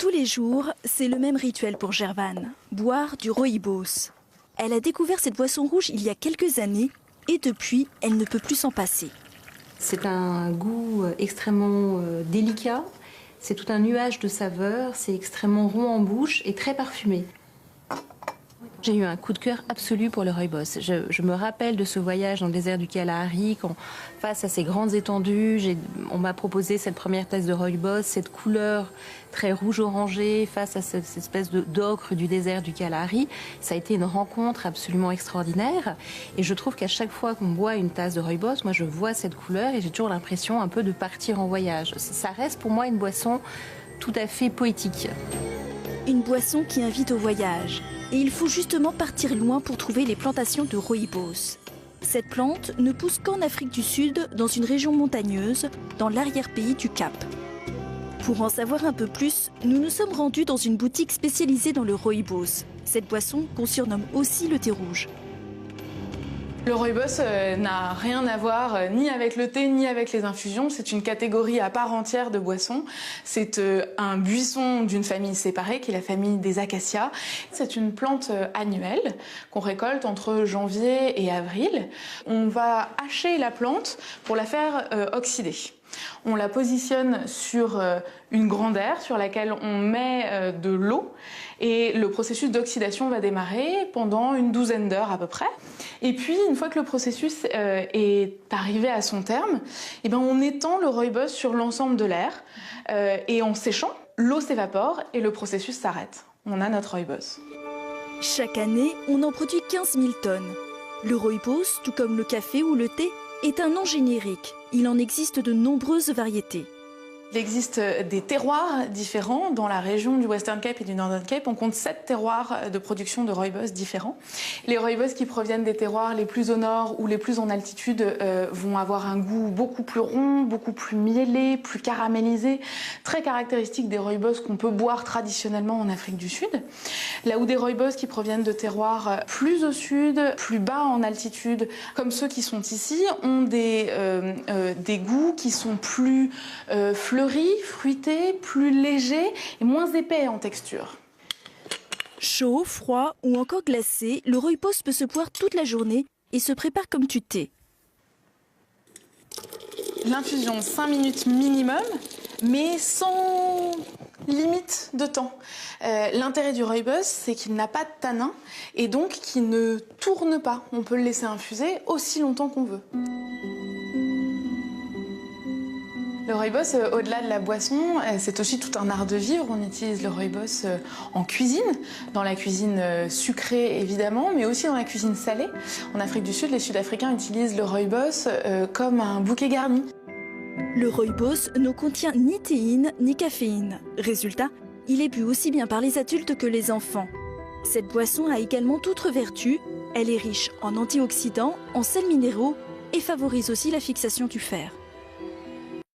Tous les jours, c'est le même rituel pour Gervane, boire du rooibos. Elle a découvert cette boisson rouge il y a quelques années et depuis, elle ne peut plus s'en passer. C'est un goût extrêmement délicat, c'est tout un nuage de saveurs, c'est extrêmement rond en bouche et très parfumé. J'ai eu un coup de cœur absolu pour le rooibos. Je me rappelle de ce voyage dans le désert du Kalahari, quand face à ces grandes étendues, on m'a proposé cette première tasse de rooibos, cette couleur très rouge-orangé face à cette espèce d'ocre du désert du Kalahari. Ça a été une rencontre absolument extraordinaire. Et je trouve qu'à chaque fois qu'on boit une tasse de rooibos, moi je vois cette couleur et j'ai toujours l'impression un peu de partir en voyage. Ça reste pour moi une boisson tout à fait poétique. Une boisson qui invite au voyage. Et il faut justement partir loin pour trouver les plantations de rooibos. Cette plante ne pousse qu'en Afrique du Sud, dans une région montagneuse, dans l'arrière-pays du Cap. Pour en savoir un peu plus, nous nous sommes rendus dans une boutique spécialisée dans le rooibos. Cette boisson qu'on surnomme aussi le thé rouge. Le rooibos n'a rien à voir ni avec le thé ni avec les infusions. C'est une catégorie à part entière de boissons. C'est un buisson d'une famille séparée qui est la famille des acacias. C'est une plante annuelle qu'on récolte entre janvier et avril. On va hacher la plante pour la faire oxyder. On la positionne sur une grande aire sur laquelle on met de l'eau et le processus d'oxydation va démarrer pendant une douzaine d'heures à peu près. Et puis, une fois que le processus est arrivé à son terme, eh ben, on étend le rooibos sur l'ensemble de l'air et en séchant, l'eau s'évapore et le processus s'arrête. On a notre rooibos. Chaque année, on en produit 15 000 tonnes. Le rooibos, tout comme le café ou le thé, est un nom générique. Il en existe de nombreuses variétés. Il existe des terroirs différents dans la région du Western Cape et du Northern Cape. On compte 7 terroirs de production de rooibos différents. Les rooibos qui proviennent des terroirs les plus au nord ou les plus en altitude vont avoir un goût beaucoup plus rond, beaucoup plus miellé, plus caramélisé, très caractéristique des rooibos qu'on peut boire traditionnellement en Afrique du Sud. Là où des rooibos qui proviennent de terroirs plus au sud, plus bas en altitude, comme ceux qui sont ici, ont des goûts qui sont plus fleuris, fruités, plus légers et moins épais en texture. Chaud, froid ou encore glacé, le rooibos peut se boire toute la journée et se prépare comme du thé. L'infusion 5 minutes minimum, mais sans limite de temps. L'intérêt du rooibos, c'est qu'il n'a pas de tanin et donc qu'il ne tourne pas. On peut le laisser infuser aussi longtemps qu'on veut. Le rooibos, au-delà de la boisson, c'est aussi tout un art de vivre. On utilise le rooibos en cuisine, dans la cuisine sucrée évidemment, mais aussi dans la cuisine salée. En Afrique du Sud, les Sud-Africains utilisent le rooibos comme un bouquet garni. Le rooibos ne contient ni théine ni caféine. Résultat, il est bu aussi bien par les adultes que les enfants. Cette boisson a également d'autres vertus. Elle est riche en antioxydants, en sels minéraux et favorise aussi la fixation du fer.